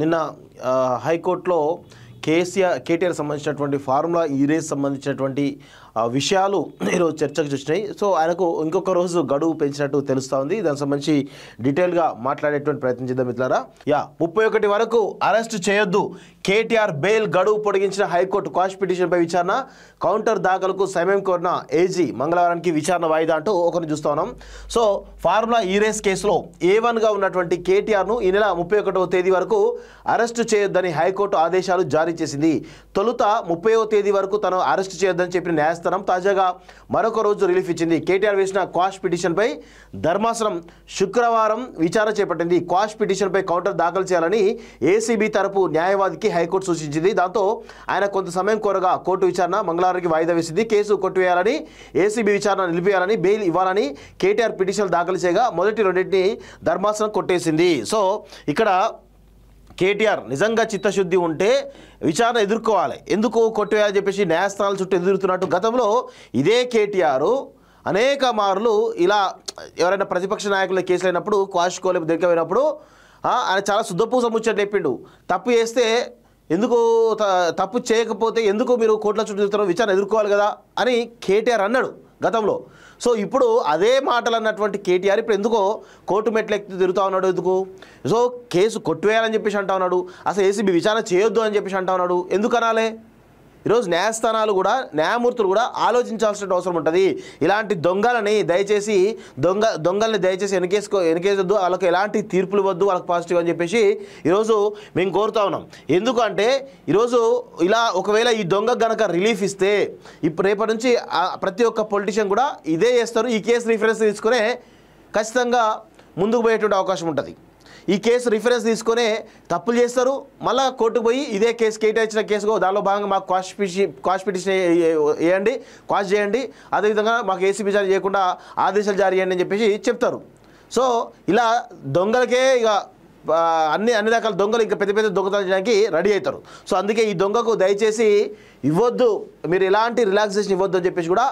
నిన్న హైకోర్టులో కేటీఆర్ సంబంధించినటువంటి ఫార్ములా ఈ రేస్ సంబంధించినటువంటి విషయాలు ఈరోజు చర్చకు వచ్చినాయి. సో ఆయనకు ఇంకొక రోజు గడువు పెంచినట్టు తెలుస్తూ ఉంది. దానికి సంబంధించి డీటెయిల్గా మాట్లాడేటువంటి ప్రయత్నం చేద్దాం మిత్రులారా. 31 వరకు అరెస్ట్ చేయొద్దు, కేటీఆర్ బెయిల్ గడువు పొడిగించిన హైకోర్టు. క్వాష్ పిటిషన్పై విచారణ, కౌంటర్ దాఖలకు సమయం కోరిన ఏజీ, మంగళవారానికి విచారణ వాయిదా అంటూ ఒకరిని చూస్తా ఉన్నాం. సో ఫార్ములా ఈ రేస్ కేసులో A1గా ఉన్నటువంటి కేటీఆర్ను ఈ నెల 31వ తేదీ వరకు అరెస్టు చేయొద్దని హైకోర్టు ఆదేశాలు జారీ చేసింది. తొలుత 30వ తేదీ వరకు తను అరెస్టు చేయొద్దని చెప్పిన న్యాయస్థానం తాజాగా మరొక రోజు రిలీఫ్ ఇచ్చింది. కేటీఆర్ వేసిన క్వాష్ పిటిషన్పై ధర్మాసనం శుక్రవారం విచారణ చేపట్టింది. క్వాష్ పిటిషన్పై కౌంటర్ దాఖలు చేయాలని ఏసీబీ తరపు న్యాయవాదికి హైకోర్టు సూచించింది. దాంతో ఆయన కొంత సమయం కోరగా కోర్టు విచారణ మంగళవారానికి వాయిదా వేసింది. కేసు కొట్టివేయాలని, ఏసీబీ విచారణ నిలిపివేయాలని, బెయిల్ ఇవ్వాలని కేటీఆర్ పిటిషన్లు దాఖలు చేయగా మొదటి రెండింటిని ధర్మాసనం కొట్టేసింది. సో ఇక్కడ కేటీఆర్ నిజంగా చిత్తశుద్ధి ఉంటే విచారణ ఎదుర్కోవాలి, ఎందుకు కొట్టివేయాలని చెప్పేసి న్యాయస్థానాల చుట్టూ ఎదురుతున్నట్టు గతంలో ఇదే కేటీఆర్ అనేక మార్లు ఇలా ఎవరైనా ప్రతిపక్ష నాయకుల కేసులు అయినప్పుడు క్వాష్ కోలేపు దొరికిపోయినప్పుడు ఆయన చాలా శుద్ధపూస ముచ్చట్లు చెప్పిండు. తప్పు చేస్తే ఎందుకు, తప్పు చేయకపోతే ఎందుకు మీరు కోర్టుల చుట్టూ తిరుగుతారో, విచారణ ఎదుర్కోవాలి కదా అని కేటీఆర్ అన్నాడు గతంలో. సో ఇప్పుడు అదే మాటలు అన్నటువంటి కేటీఆర్ ఇప్పుడు ఎందుకో కోర్టు మెట్లు ఎక్కి తిరుగుతూ ఉన్నాడు. ఎందుకు? సో కేసు కొట్టివేయాలని చెప్పేసి అంటా ఉన్నాడు, అసలు ఏసీబీ విచారణ చేయొద్దు అని చెప్పేసి అంటా ఉన్నాడు. ఎందుకు అనాలి? ఈరోజు న్యాయస్థానాలు కూడా, న్యాయమూర్తులు కూడా ఆలోచించాల్సిన అవసరం ఉంటుంది. ఇలాంటి దొంగలని దయచేసి దొంగల్ని దయచేసి వెనకేసొద్దు, వాళ్ళకి ఎలాంటి తీర్పులు ఇవ్వద్దు, వాళ్ళకి పాజిటివ్ అని చెప్పేసి ఈరోజు మేము కోరుతా ఉన్నాం. ఎందుకంటే ఈరోజు ఇలా ఒకవేళ ఈ దొంగ గనక రిలీఫ్ ఇస్తే ఇప్పుడు రేపటి నుంచి ప్రతి ఒక్క పొలిటీషియన్ కూడా ఇదే చేస్తారు. ఈ కేసు రిఫరెన్స్ తీసుకునే ఖచ్చితంగా ముందుకు పోయేటువంటి అవకాశం ఉంటుంది. ఈ కేసు రిఫరెన్స్ తీసుకునే తప్పులు చేస్తారు, మళ్ళీ కోర్టుకు పోయి ఇదే కేసు కేటీఆర్ ఇచ్చిన కేసుకు దానిలో భాగంగా మాకు క్వాష్ పిటిషన్ వేయండి, క్వాష్ చేయండి, అదేవిధంగా మాకు ఏసీబీ జారీ చేయకుండా ఆదేశాలు జారీ చేయండి అని చెప్పేసి చెప్తారు. సో ఇలా దొంగలకే ఇక అన్ని రకాల దొంగలు ఇంకా పెద్ద పెద్ద దొంగతనం చేయడానికి రెడీ అవుతారు. సో అందుకే ఈ దొంగకు దయచేసి ఇవ్వద్దు, మీరు ఎలాంటి రిలాక్సేషన్ ఇవ్వద్దు అని చెప్పేసి కూడా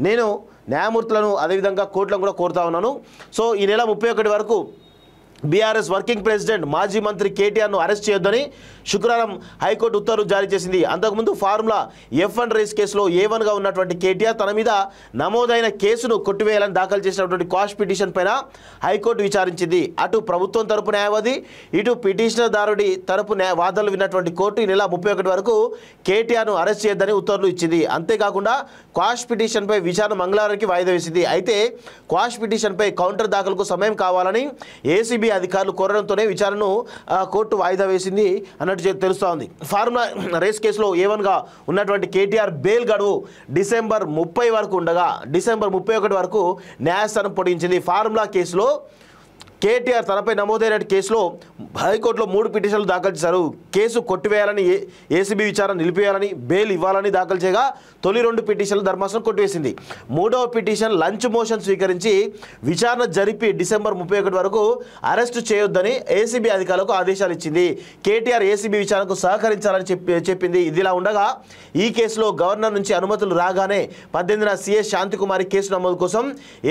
నేను న్యాయమూర్తులను అదేవిధంగా కోర్టులను కూడా కోరుతా ఉన్నాను. సో ఈ నెల 31 వరకు బీఆర్ఎస్ వర్కింగ్ ప్రెసిడెంట్ మాజీ మంత్రి కేటీఆర్ను అరెస్ట్ చేయొద్దని శుక్రవారం హైకోర్టు ఉత్తర్వులు జారీ చేసింది. అంతకుముందు ఫార్ములా F1 రేస్ కేసులో A1గా ఉన్నటువంటి కేటీఆర్ తన మీద నమోదైన కేసును కొట్టివేయాలని దాఖలు చేసినటువంటి క్వాష్ పిటిషన్ పైన హైకోర్టు విచారించింది. అటు ప్రభుత్వం తరపు న్యాయవాది, ఇటు పిటిషనర్దారుడి తరపు వాదనలు విన్నటువంటి కోర్టు ఈ నెల 31 వరకు కేటీఆర్ను అరెస్ట్ చేయొద్దని ఉత్తర్వులు ఇచ్చింది. అంతేకాకుండా క్వాష్ పిటిషన్పై విచారణ మంగళవారానికి వాయిదా వేసింది. అయితే క్వాష్ పిటిషన్పై కౌంటర్ దాఖలకు సమయం కావాలని ఏసీబీ అధికారులు కోరడంతోనే విచారణను కోర్టు వాయిదా వేసింది అన్నట్టు తెలుస్తూ ఉంది. ఫార్ములా రేస్ కేసులో A1గా ఉన్నటువంటి కేటీఆర్ బెయిల్ గడువు డిసెంబర్ 30 వరకు ఉండగా డిసెంబర్ 31 వరకు న్యాయస్థానం పొడిగించింది. ఫార్ములా కేసులో కేటీఆర్ తనపై నమోదైన కేసులో హైకోర్టులో 3 పిటిషన్లు దాఖలు చేశారు. కేసు కొట్టివేయాలని, ఏసీబీ విచారణ నిలిపివేయాలని, బెయిల్ ఇవ్వాలని దాఖలు చేయగా తొలి 2 పిటిషన్లు ధర్మాసనం కొట్టివేసింది. 3వ పిటిషన్ లంచ్ మోషన్ స్వీకరించి విచారణ జరిపి డిసెంబర్ 31 వరకు అరెస్టు చేయొద్దని ఏసీబీ అధికారులకు ఆదేశాలు ఇచ్చింది. కేటీఆర్ ఏసీబీ విచారణకు సహకరించాలని చెప్పింది. ఇదిలా ఉండగా ఈ కేసులో గవర్నర్ నుంచి అనుమతులు రాగానే 18న సీఎస్ శాంతికుమారి కేసు నమోదు కోసం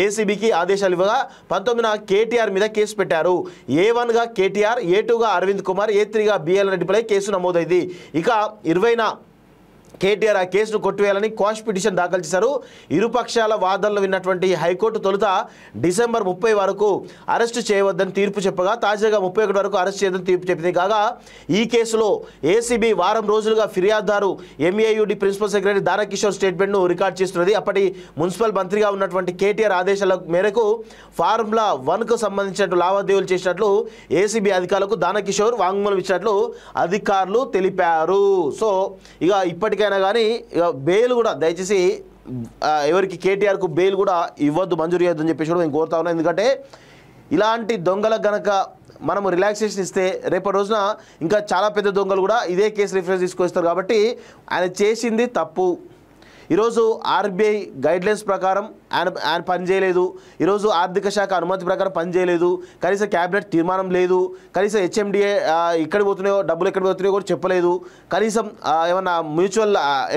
ఏసీబీకి ఆదేశాలు ఇవ్వగా 19న కేటీఆర్ మీద కేసు పెట్టారు. A1గా కేటీఆర్, A2గా అరవింద్ కుమార్, A3గా BL రెడ్డిపై కేసు నమోదైంది. ఇక 20న కేటీఆర్ ఆ కేసును కొట్టివేయాలని క్వాష్ పిటిషన్ దాఖలు చేశారు. ఇరుపక్షాల వాదనలు విన్నటువంటి హైకోర్టు తొలుత డిసెంబర్ 30 వరకు అరెస్టు చేయవద్దని తీర్పు చెప్పగా తాజాగా 31 వరకు అరెస్ట్ చేయొద్దని తీర్పు చెప్పింది. కాగా ఈ కేసులో ఏసీబీ వారం రోజులుగా ఫిర్యాదుదారు MAUD ప్రిన్సిపల్ సెక్రటరీ దానకిషోర్ స్టేట్మెంట్ను రికార్డ్ చేస్తున్నది. అప్పటి మున్సిపల్ మంత్రిగా ఉన్నటువంటి కేటీఆర్ ఆదేశాల మేరకు ఫార్ములా 1కు సంబంధించిన లావాదేవీలు చేసినట్లు ఏసీబీ అధికారులకు దానకిషోర్ వాంగ్మూలం ఇచ్చినట్లు అధికారులు తెలిపారు. సో ఇక ఇప్పటికైనా కానీ బెయిల్ కూడా దయచేసి ఎవరికి కేటీఆర్కు బెయిల్ కూడా ఇవ్వద్దు, మంజూరు చేయొద్దు అని చెప్పేసి కూడా నేను కోరుతా ఉన్నాను. ఎందుకంటే ఇలాంటి దొంగలకు గనక మనము రిలాక్సేషన్ ఇస్తే రేపటి రోజున ఇంకా చాలా పెద్ద దొంగలు కూడా ఇదే కేసు రిఫరెన్స్ తీసుకొస్తారు. కాబట్టి ఆయన చేసింది తప్పు. ఈరోజు RBI గైడ్లైన్స్ ప్రకారం ఆయన పనిచేయలేదు, ఈరోజు ఆర్థిక శాఖ అనుమతి ప్రకారం పనిచేయలేదు, కనీసం క్యాబినెట్ తీర్మానం లేదు, కనీసం HMDA ఎక్కడికి పోతున్నాయో డబ్బులు ఎక్కడికి పోతున్నాయో కూడా చెప్పలేదు, కనీసం ఏమన్నా మ్యూచువల్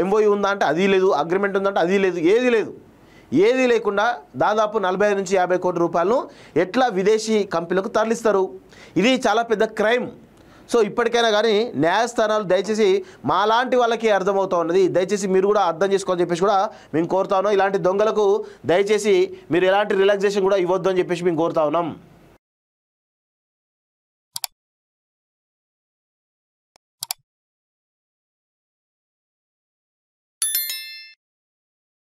MOU ఉందా అంటే అది లేదు, అగ్రిమెంట్ ఉందంటే అది లేదు, ఏది లేకుండా దాదాపు 45 నుంచి 50 కోట్ల రూపాయలను ఎట్లా విదేశీ కంపెనీలకు తరలిస్తారు? ఇది చాలా పెద్ద క్రైమ్. సో ఇప్పటికైనా కానీ న్యాయస్థానాలు దయచేసి మాలాంటి వాళ్ళకి అర్థమవుతా ఉన్నది, దయచేసి మీరు కూడా అర్థం చేసుకోవాలని చెప్పేసి కూడా మేము కోరుతా ఉన్నాం. ఇలాంటి దొంగలకు దయచేసి మీరు ఎలాంటి రిలాక్సేషన్ కూడా ఇవ్వద్దు అని చెప్పేసి మేము కోరుతా ఉన్నాం.